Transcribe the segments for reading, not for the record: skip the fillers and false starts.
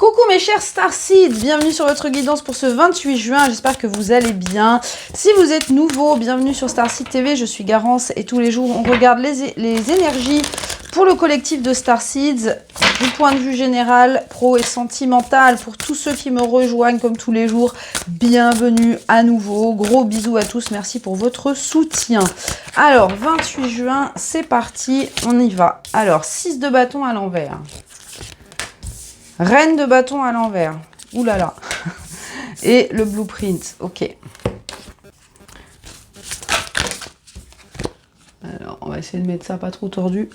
Coucou mes chers Starseeds, bienvenue sur votre guidance pour ce 28 juin, j'espère que vous allez bien. Si vous êtes nouveau, bienvenue sur Starseed TV, je suis Garance et tous les jours on regarde les énergies pour le collectif de Starseeds, du point de vue général, pro et sentimental, pour tous ceux qui me rejoignent comme tous les jours, bienvenue à nouveau, gros bisous à tous, merci pour votre soutien. Alors 28 juin, c'est parti, on y va. Alors 6 de bâton à l'envers. Reine de bâton à l'envers. Ouh là là. Et le blueprint. Ok. Alors, on va essayer de mettre ça pas trop tordu.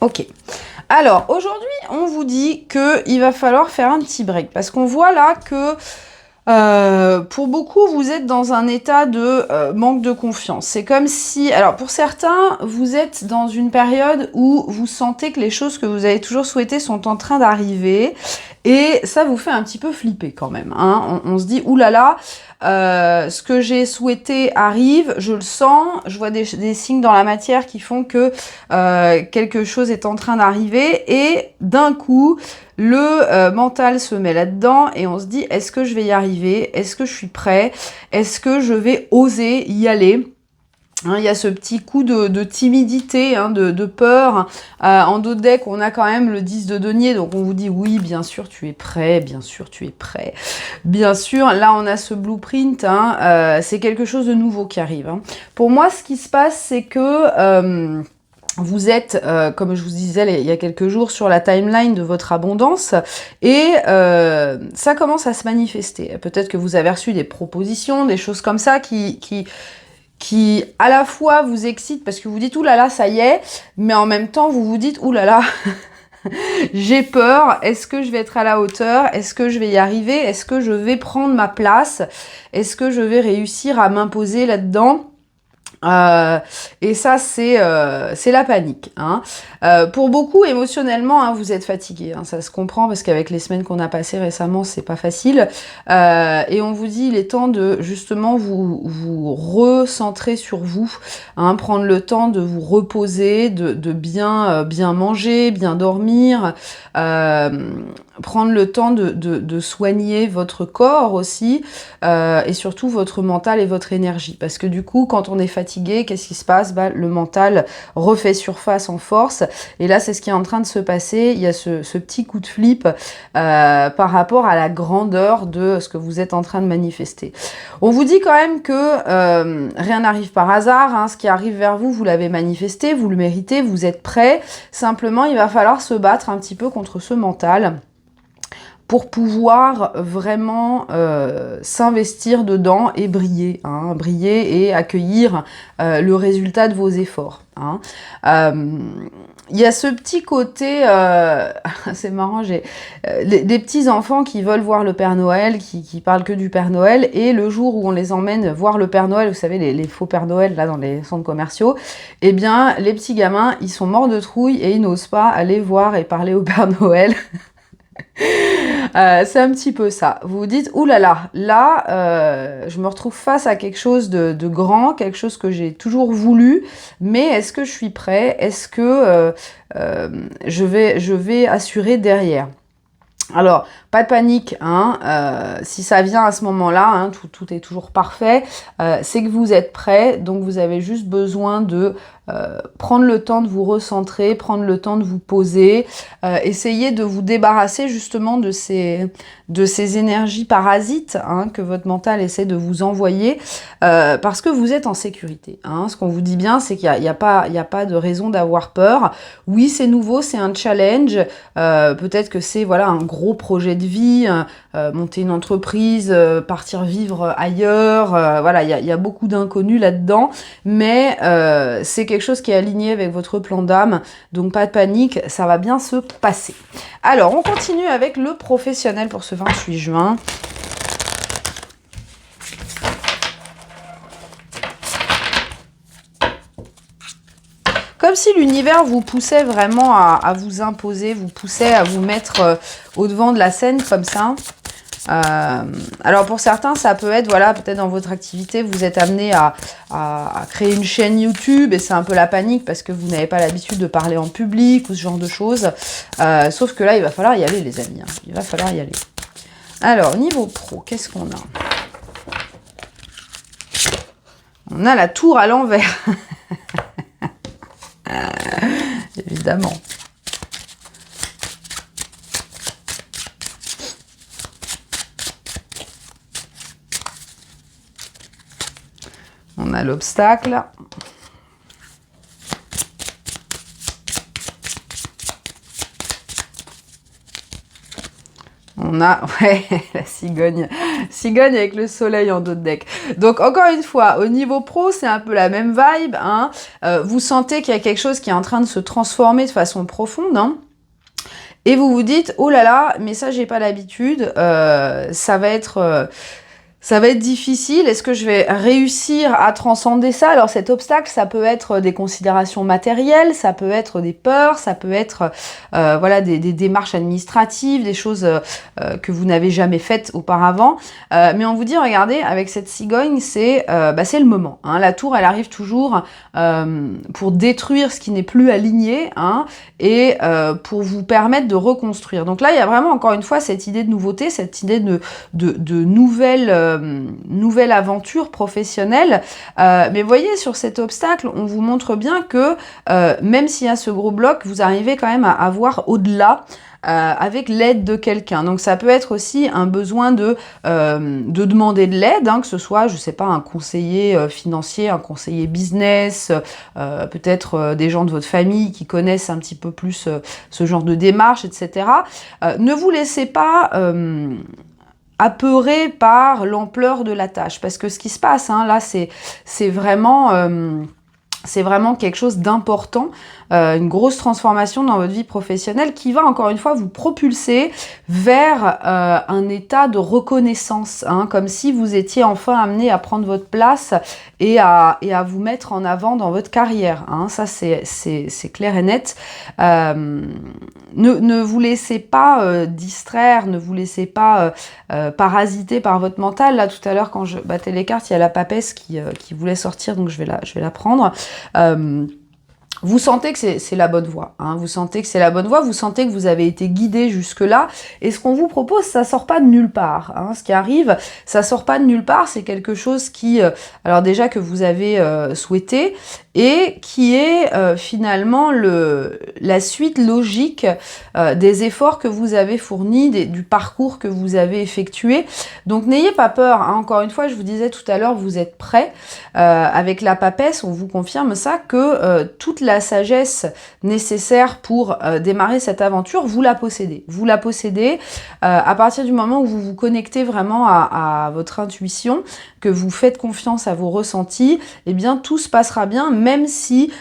Ok. Alors, aujourd'hui, on vous dit qu'il va falloir faire un petit break. Parce qu'on voit là que... pour beaucoup, vous êtes dans un état de manque de confiance. C'est comme si... Alors, pour certains, vous êtes dans une période où vous sentez que les choses que vous avez toujours souhaitées sont en train d'arriver. Et ça vous fait un petit peu flipper quand même. Hein. On se dit, oulala, ce que j'ai souhaité arrive, je le sens, je vois des signes dans la matière qui font que quelque chose est en train d'arriver. Et d'un coup... Le mental se met là-dedans et on se dit, est-ce que je vais y arriver? Est-ce que je suis prêt? Est-ce que je vais oser y aller? Hein, il y a ce petit coup de timidité, hein, de peur. En dos de deck, on a quand même le 10 de denier, donc on vous dit oui, bien sûr, tu es prêt, bien sûr, tu es prêt. Bien sûr, là, on a ce blueprint, hein, c'est quelque chose de nouveau qui arrive. Hein. Pour moi, ce qui se passe, c'est que... vous êtes, comme je vous disais il y a quelques jours, sur la timeline de votre abondance et ça commence à se manifester. Peut-être que vous avez reçu des propositions, des choses comme ça qui à la fois vous excitent parce que vous dites « Ouh là là, ça y est », mais en même temps, vous vous dites « Ouh là là ». J'ai peur, est-ce que je vais être à la hauteur? Est-ce que je vais y arriver? Est-ce que je vais prendre ma place? Est-ce que je vais réussir à m'imposer là-dedans? Et ça, c'est la panique. Hein. Pour beaucoup, émotionnellement, hein, vous êtes fatigué. Hein, ça se comprend parce qu'avec les semaines qu'on a passées récemment, c'est pas facile. Et on vous dit, il est temps de justement vous recentrer sur vous, hein, prendre le temps de vous reposer, de bien manger, bien dormir, prendre le temps de soigner votre corps aussi, et surtout votre mental et votre énergie. Parce que du coup, quand on est fatigué, qu'est-ce qui se passe? Bah, le mental refait surface en force. Et là, c'est ce qui est en train de se passer. Il y a ce petit coup de flip par rapport à la grandeur de ce que vous êtes en train de manifester. On vous dit quand même que rien n'arrive par hasard. Hein. Ce qui arrive vers vous, vous l'avez manifesté, vous le méritez, vous êtes prêt. Simplement, il va falloir se battre un petit peu contre ce mental pour pouvoir vraiment s'investir dedans et briller, hein, briller et accueillir le résultat de vos efforts. Hein. Il y a ce petit côté, c'est marrant, j'ai des petits enfants qui veulent voir le Père Noël, qui parlent que du Père Noël, et le jour où on les emmène voir le Père Noël, vous savez, les faux Père Noël là dans les centres commerciaux, eh bien les petits gamins, ils sont morts de trouille et ils n'osent pas aller voir et parler au Père Noël. C'est un petit peu ça. Vous vous dites, oulala, là, je me retrouve face à quelque chose de grand, quelque chose que j'ai toujours voulu, mais est-ce que je suis prêt? Est-ce que je vais assurer derrière? Alors, pas de panique, hein, si ça vient à ce moment-là, hein, tout est toujours parfait, c'est que vous êtes prêt, donc vous avez juste besoin de prendre le temps de vous recentrer, prendre le temps de vous poser, essayer de vous débarrasser justement de ces énergies parasites, hein, que votre mental essaie de vous envoyer, parce que vous êtes en sécurité. Hein. Ce qu'on vous dit bien, c'est qu'il n'y a pas de raison d'avoir peur. Oui, c'est nouveau, c'est un challenge, peut-être que c'est voilà, un gros projet de vie, monter une entreprise, partir vivre ailleurs, voilà, il y a beaucoup d'inconnus là-dedans, mais c'est quelque chose qui est aligné avec votre plan d'âme, donc pas de panique, ça va bien se passer. Alors, on continue avec le professionnel pour ce 28 juin. Comme si l'univers vous poussait vraiment à vous imposer, vous poussait à vous mettre au devant de la scène comme ça. Alors pour certains, ça peut être, voilà, peut-être dans votre activité, vous êtes amené à créer une chaîne YouTube et c'est un peu la panique parce que vous n'avez pas l'habitude de parler en public ou ce genre de choses. Sauf que là, il va falloir y aller, les amis. Hein. Il va falloir y aller. Alors, niveau pro, qu'est-ce qu'on a? On a la tour à l'envers. Évidemment. On a l'obstacle. On a, ouais, la cigogne. Cigogne avec le soleil en dos de deck. Donc, encore une fois, au niveau pro, c'est un peu la même vibe. Hein. Vous sentez qu'il y a quelque chose qui est en train de se transformer de façon profonde. Hein. Et vous vous dites, oh là là, mais ça, j'ai pas l'habitude. Ça va être difficile. Est-ce que je vais réussir à transcender ça? Alors cet obstacle, ça peut être des considérations matérielles, ça peut être des peurs, ça peut être voilà, des démarches administratives, des choses que vous n'avez jamais faites auparavant. Mais on vous dit, regardez, avec cette cigogne, c'est le moment. Hein. La tour, elle arrive toujours pour détruire ce qui n'est plus aligné hein, et pour vous permettre de reconstruire. Donc là, il y a vraiment, encore une fois, cette idée de nouveauté, cette idée de nouvelle aventure professionnelle. Mais voyez, sur cet obstacle, on vous montre bien que même s'il y a ce gros bloc, vous arrivez quand même à voir au-delà avec l'aide de quelqu'un. Donc ça peut être aussi un besoin de demander de l'aide, hein, que ce soit, je sais pas, un conseiller financier, un conseiller business, peut-être des gens de votre famille qui connaissent un petit peu plus ce genre de démarche, etc. Ne vous laissez pas apeuré par l'ampleur de la tâche. Parce que ce qui se passe, hein, là, c'est vraiment quelque chose d'important, une grosse transformation dans votre vie professionnelle qui va encore une fois vous propulser vers un état de reconnaissance, hein, comme si vous étiez enfin amené à prendre votre place et à vous mettre en avant dans votre carrière. Hein. Ça, c'est clair et net. Ne vous laissez pas distraire, ne vous laissez pas parasiter par votre mental. Là, tout à l'heure, quand je battais les cartes, il y a la papesse qui voulait sortir, donc je vais la prendre. Vous sentez que c'est la bonne voie, hein, vous sentez que c'est la bonne voie, vous sentez que vous avez été guidé jusque-là, et ce qu'on vous propose, ça sort pas de nulle part, hein, ce qui arrive, ça sort pas de nulle part, c'est quelque chose qui, alors déjà que vous avez souhaité, et qui est finalement la suite logique des efforts que vous avez fournis, du parcours que vous avez effectué. Donc n'ayez pas peur, hein. Encore une fois, je vous disais tout à l'heure, vous êtes prêts. Avec la papesse, on vous confirme ça, que toute la sagesse nécessaire pour démarrer cette aventure, vous la possédez. Vous la possédez à partir du moment où vous vous connectez vraiment à votre intuition, que vous faites confiance à vos ressentis, eh bien tout se passera bien, même si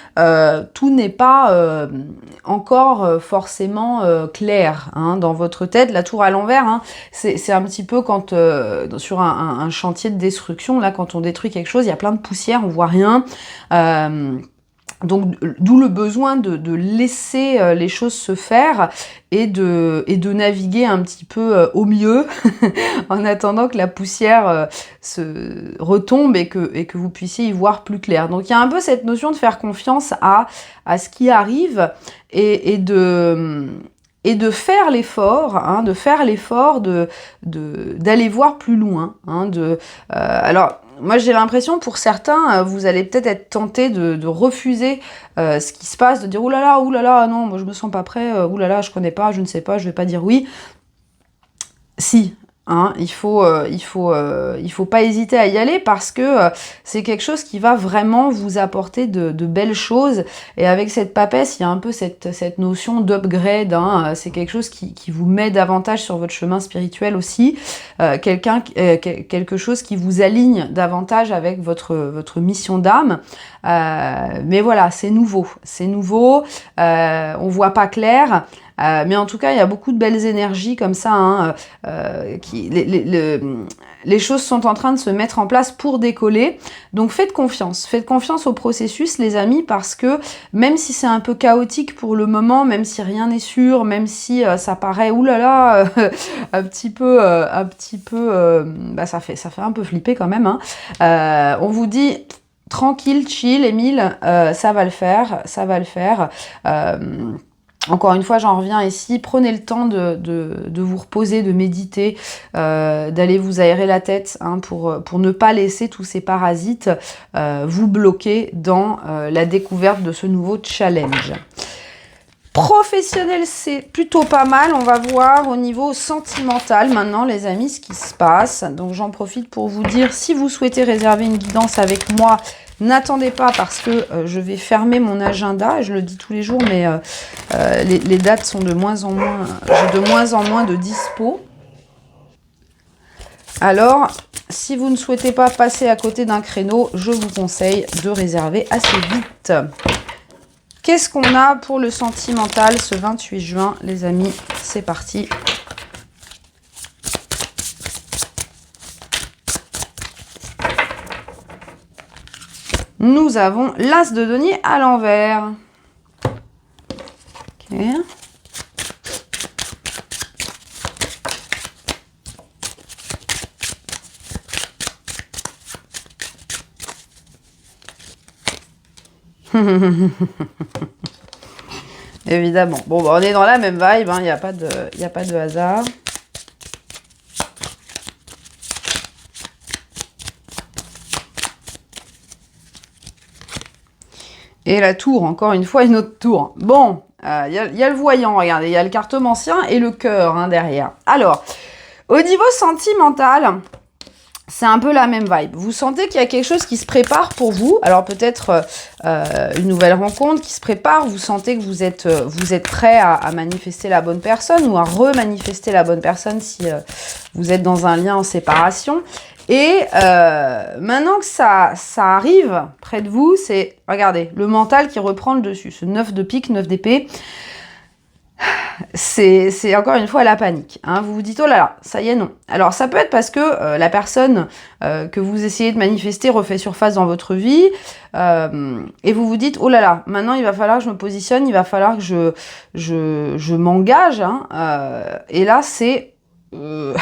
tout n'est pas encore forcément clair hein, dans votre tête. La tour à l'envers, hein, c'est un petit peu quand sur un chantier de destruction, là quand on détruit quelque chose, il y a plein de poussière, on voit rien. Donc d'où le besoin de laisser les choses se faire et de naviguer un petit peu au mieux en attendant que la poussière se retombe et que vous puissiez y voir plus clair. Donc il y a un peu cette notion de faire confiance à ce qui arrive et de faire l'effort, hein, d'aller voir plus loin. Hein, alors, moi, j'ai l'impression, pour certains, vous allez peut-être être tenté de refuser ce qui se passe, de dire « oulala, non, moi je me sens pas prêt, oulala, je connais pas, je ne sais pas, je vais pas dire oui ». Si. Hein, il faut pas hésiter à y aller parce que c'est quelque chose qui va vraiment vous apporter de belles choses. Et avec cette papesse, il y a un peu cette notion d'upgrade. Hein, c'est quelque chose qui vous met davantage sur votre chemin spirituel aussi. Quelque chose qui vous aligne davantage avec votre mission d'âme. Mais voilà, c'est nouveau. On voit pas clair. Mais en tout cas, il y a beaucoup de belles énergies comme ça. Hein, les choses sont en train de se mettre en place pour décoller. Donc faites confiance au processus les amis, parce que même si c'est un peu chaotique pour le moment, même si rien n'est sûr, même si ça paraît oulala un petit peu ça fait un peu flipper quand même, hein. On vous dit tranquille, chill, Émile, ça va le faire, ça va le faire. Encore une fois, j'en reviens ici, prenez le temps de vous reposer, de méditer, d'aller vous aérer la tête, hein, pour ne pas laisser tous ces parasites vous bloquer dans la découverte de ce nouveau challenge. Professionnel, c'est plutôt pas mal. On va voir au niveau sentimental maintenant, les amis, ce qui se passe. Donc j'en profite pour vous dire, si vous souhaitez réserver une guidance avec moi, n'attendez pas, parce que je vais fermer mon agenda. Je le dis tous les jours, mais les dates sont de moins en moins... J'ai de moins en moins de dispo. Alors, si vous ne souhaitez pas passer à côté d'un créneau, je vous conseille de réserver assez vite. Qu'est-ce qu'on a pour le sentimental ce 28 juin, les amis? C'est parti. Nous avons l'As de denier à l'envers. Ok. Évidemment. Bon, bah, on est dans la même vibe, hein, y a pas de hasard. Et la tour, encore une fois, une autre tour. Bon, y a le voyant, regardez, il y a le cartomancien et le cœur, hein, derrière. Alors, au niveau sentimental, c'est un peu la même vibe. Vous sentez qu'il y a quelque chose qui se prépare pour vous. Alors peut-être une nouvelle rencontre qui se prépare. Vous sentez que vous êtes prêt à manifester la bonne personne ou à remanifester la bonne personne si vous êtes dans un lien en séparation. Et maintenant que ça arrive près de vous, c'est, regardez, le mental qui reprend le dessus. Ce 9 de pique, 9 d'épée. C'est encore une fois la panique, hein. Vous vous dites, oh là là, ça y est, non. Alors, ça peut être parce que la personne que vous essayez de manifester refait surface dans votre vie, et vous vous dites, oh là là, maintenant, il va falloir que je me positionne, il va falloir que je m'engage, hein. Et là, c'est... non,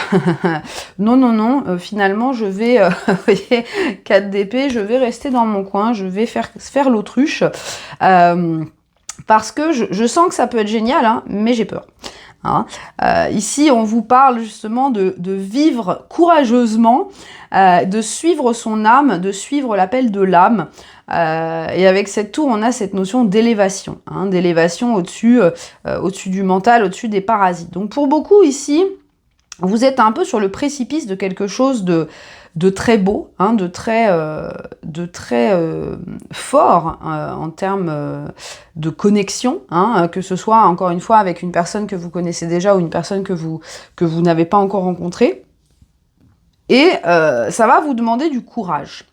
finalement, je vais... vous voyez, 4 d'épée, je vais rester dans mon coin, je vais faire l'autruche. Parce que je sens que ça peut être génial, hein, mais j'ai peur. Hein. Ici, on vous parle justement de vivre courageusement, de suivre son âme, de suivre l'appel de l'âme. Et avec cette tour, on a cette notion d'élévation, hein, d'élévation au-dessus du mental, au-dessus des parasites. Donc pour beaucoup ici, vous êtes un peu sur le précipice de quelque chose de très beau, hein, de très fort en termes de connexion, hein, que ce soit encore une fois avec une personne que vous connaissez déjà ou une personne que vous n'avez pas encore rencontrée. Et ça va vous demander du courage.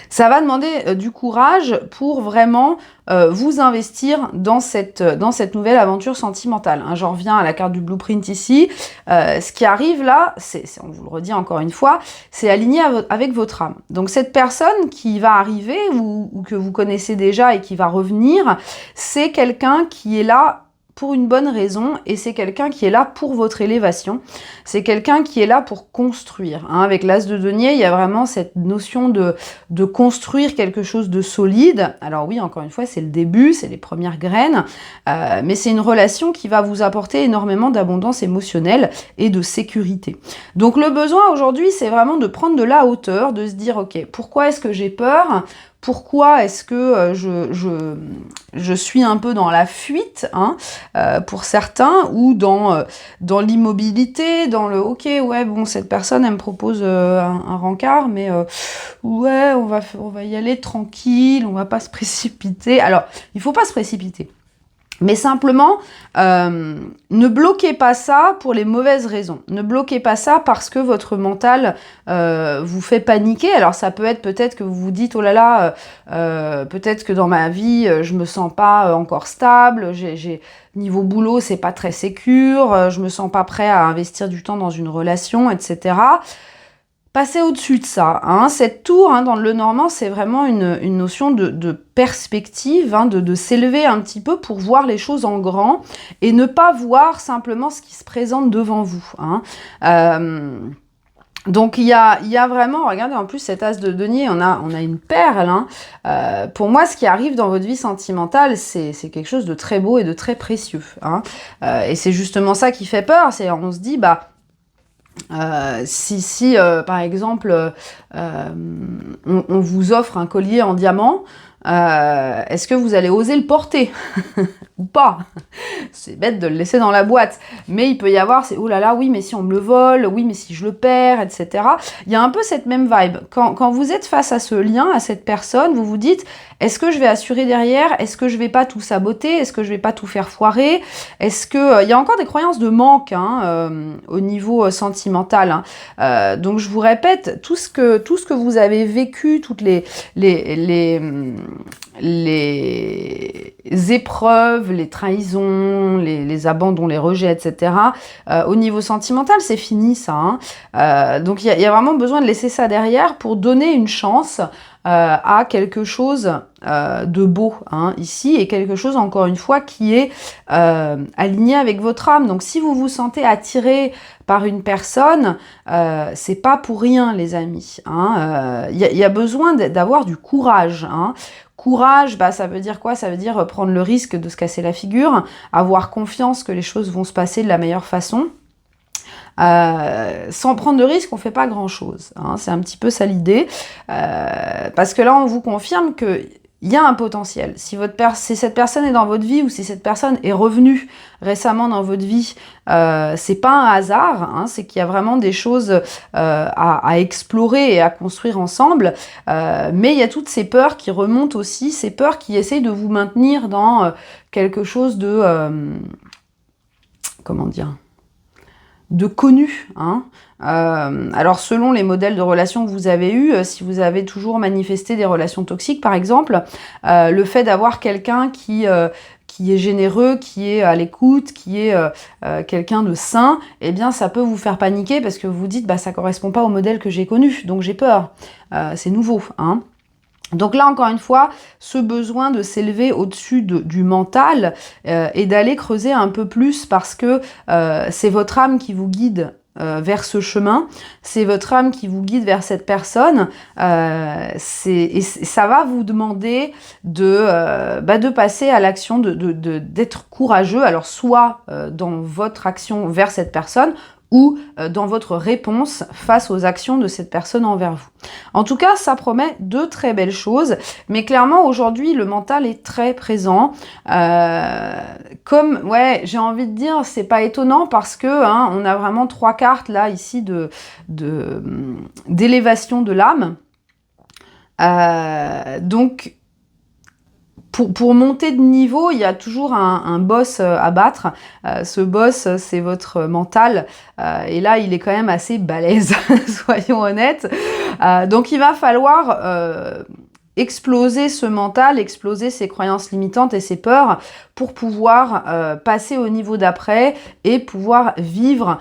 Ça va demander du courage pour vraiment vous investir dans cette nouvelle aventure sentimentale. Hein, j'en reviens à la carte du blueprint ici. Ce qui arrive là, on vous le redit encore une fois, c'est aligné avec votre âme. Donc cette personne qui va arriver ou que vous connaissez déjà et qui va revenir, c'est quelqu'un qui est là pour une bonne raison, et c'est quelqu'un qui est là pour votre élévation. C'est quelqu'un qui est là pour construire. Hein. Avec l'As de denier, il y a vraiment cette notion de construire quelque chose de solide. Alors oui, encore une fois, c'est le début, c'est les premières graines, mais c'est une relation qui va vous apporter énormément d'abondance émotionnelle et de sécurité. Donc le besoin aujourd'hui, c'est vraiment de prendre de la hauteur, de se dire, ok, pourquoi est-ce que j'ai peur ? Pourquoi est-ce que je suis un peu dans la fuite, hein, pour certains, ou dans l'immobilité, dans le « ok, ouais, bon, cette personne, elle me propose un rencard, mais ouais, on va y aller tranquille, on va pas se précipiter ». Alors, il faut pas se précipiter. Mais simplement, ne bloquez pas ça pour les mauvaises raisons. Ne bloquez pas ça parce que votre mental vous fait paniquer. Alors ça peut être peut-être que vous vous dites, oh là là, peut-être que dans ma vie, je me sens pas encore stable, niveau boulot, c'est pas très sécure, je me sens pas prêt à investir du temps dans une relation, etc. Passez au-dessus de ça. Hein. Cette tour, hein, dans le Normand, c'est vraiment une notion de perspective, hein, de s'élever un petit peu pour voir les choses en grand et ne pas voir simplement ce qui se présente devant vous. Hein. Donc il y a vraiment, regardez en plus cet as de denier, on a une perle. Hein. Pour moi, ce qui arrive dans votre vie sentimentale, c'est quelque chose de très beau et de très précieux. Hein. Et c'est justement ça qui fait peur, c'est on se dit, bah, si par exemple on vous offre un collier en diamant, est-ce que vous allez oser le porter ou pas? C'est bête de le laisser dans la boîte, mais il peut y avoir, c'est oh là là, oui, mais si on me le vole, oui, mais si je le perds, etc. Il y a un peu cette même vibe. Quand vous êtes face à ce lien, à cette personne, vous vous dites, est-ce que je vais assurer derrière? Est-ce que je vais pas tout saboter? Est-ce que je vais pas tout faire foirer? Est-ce que il y a encore des croyances de manque, hein, au niveau sentimental, hein. Donc je vous répète, tout ce que vous avez vécu, toutes les épreuves, les trahisons, les abandons, les rejets, etc. Au niveau sentimental, c'est fini ça. Hein. Donc il y a vraiment besoin de laisser ça derrière pour donner une chance à quelque chose de beau, hein, ici, et quelque chose, encore une fois, qui est aligné avec votre âme. Donc si vous vous sentez attiré par une personne, c'est pas pour rien, les amis. Hein. Y a besoin d'avoir du courage. Hein. Courage, bah, ça veut dire quoi? Ça veut dire prendre le risque de se casser la figure, avoir confiance que les choses vont se passer de la meilleure façon. Sans prendre de risque, on fait pas grand-chose. Hein, c'est un petit peu ça l'idée. Parce que là, on vous confirme que il y a un potentiel. Si cette personne est dans votre vie ou si cette personne est revenue récemment dans votre vie, c'est pas un hasard, hein, c'est qu'il y a vraiment des choses à explorer et à construire ensemble. Mais il y a toutes ces peurs qui remontent aussi, ces peurs qui essayent de vous maintenir dans quelque chose de... comment dire, de connu. Hein. Alors selon les modèles de relations que vous avez eus, si vous avez toujours manifesté des relations toxiques par exemple, le fait d'avoir quelqu'un qui est généreux, qui est à l'écoute, qui est quelqu'un de sain, eh bien ça peut vous faire paniquer parce que vous vous dites bah ça correspond pas au modèle que j'ai connu, donc j'ai peur. C'est nouveau. Hein. Donc là, encore une fois, ce besoin de s'élever au-dessus du mental et d'aller creuser un peu plus parce que c'est votre âme qui vous guide vers ce chemin, c'est votre âme qui vous guide vers cette personne, et ça va vous demander de passer à l'action, d'être courageux, alors soit dans votre action vers cette personne, ou dans votre réponse face aux actions de cette personne envers vous. En tout cas, ça promet de très belles choses, mais clairement, aujourd'hui, le mental est très présent. Comme, ouais, j'ai envie de dire, c'est pas étonnant parce que hein, on a vraiment 3 cartes, là, ici, d'élévation de l'âme. Donc, pour monter de niveau, il y a toujours un boss à battre. Ce boss, c'est votre mental. Et là, il est quand même assez balèze, soyons honnêtes. Donc, il va falloir exploser ce mental, exploser ses croyances limitantes et ses peurs pour pouvoir passer au niveau d'après et pouvoir vivre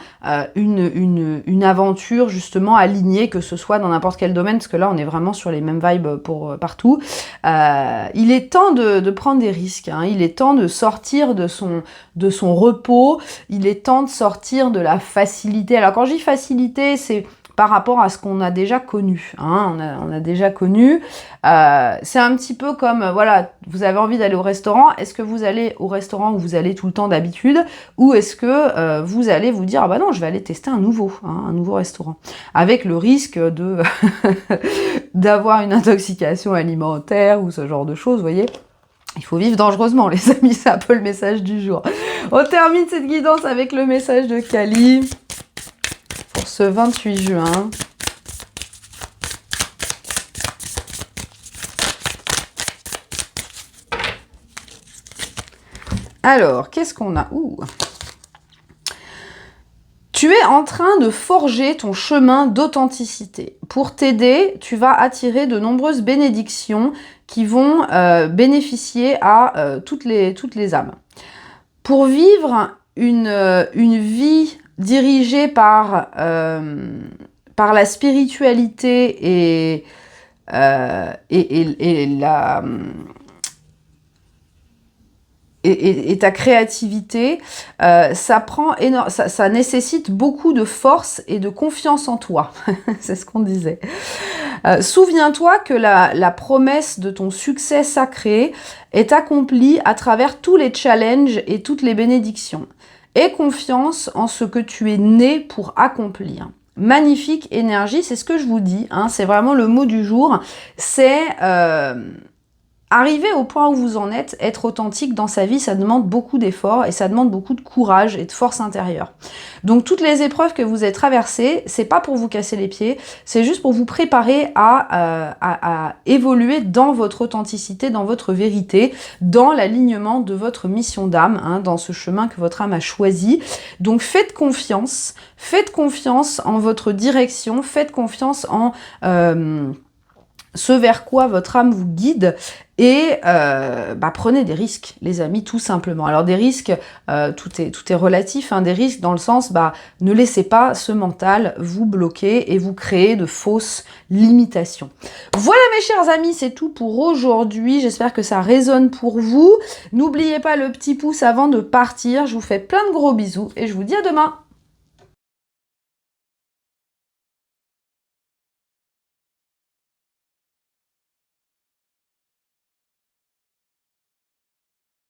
une aventure justement alignée, que ce soit dans n'importe quel domaine, parce que là on est vraiment sur les mêmes vibes pour partout. Il est temps de prendre des risques, hein. Il est temps de sortir de son repos, il est temps de sortir de la facilité. Alors quand je dis facilité, c'est par rapport à ce qu'on a déjà connu. Hein. On a déjà connu. C'est un petit peu comme, voilà, vous avez envie d'aller au restaurant. Est-ce que vous allez au restaurant où vous allez tout le temps d'habitude? Ou est-ce que vous allez vous dire, ah bah non, je vais aller tester un nouveau restaurant. Avec le risque de d'avoir une intoxication alimentaire ou ce genre de choses, vous voyez. Il faut vivre dangereusement, les amis, c'est un peu le message du jour. On termine cette guidance avec le message de Kali pour ce 28 juin. Alors, qu'est-ce qu'on a? Tu es en train de forger ton chemin d'authenticité. Pour t'aider, tu vas attirer de nombreuses bénédictions qui vont bénéficier à toutes les âmes. Pour vivre une vie dirigée par la spiritualité et ta créativité, ça nécessite beaucoup de force et de confiance en toi. C'est ce qu'on disait. Souviens-toi que la promesse de ton succès sacré est accomplie à travers tous les challenges et toutes les bénédictions. Aie confiance en ce que tu es né pour accomplir. Magnifique énergie, c'est ce que je vous dis, hein, c'est vraiment le mot du jour. C'est arriver au point où vous en êtes, être authentique dans sa vie, ça demande beaucoup d'efforts et ça demande beaucoup de courage et de force intérieure. Donc toutes les épreuves que vous avez traversées, c'est pas pour vous casser les pieds, c'est juste pour vous préparer à évoluer dans votre authenticité, dans votre vérité, dans l'alignement de votre mission d'âme, hein, dans ce chemin que votre âme a choisi. Donc faites confiance en votre direction, faites confiance en ce vers quoi votre âme vous guide et prenez des risques, les amis, tout simplement. Alors des risques, tout est relatif, hein, des risques dans le sens, ne laissez pas ce mental vous bloquer et vous créer de fausses limitations. Voilà mes chers amis, c'est tout pour aujourd'hui. J'espère que ça résonne pour vous. N'oubliez pas le petit pouce avant de partir. Je vous fais plein de gros bisous et je vous dis à demain.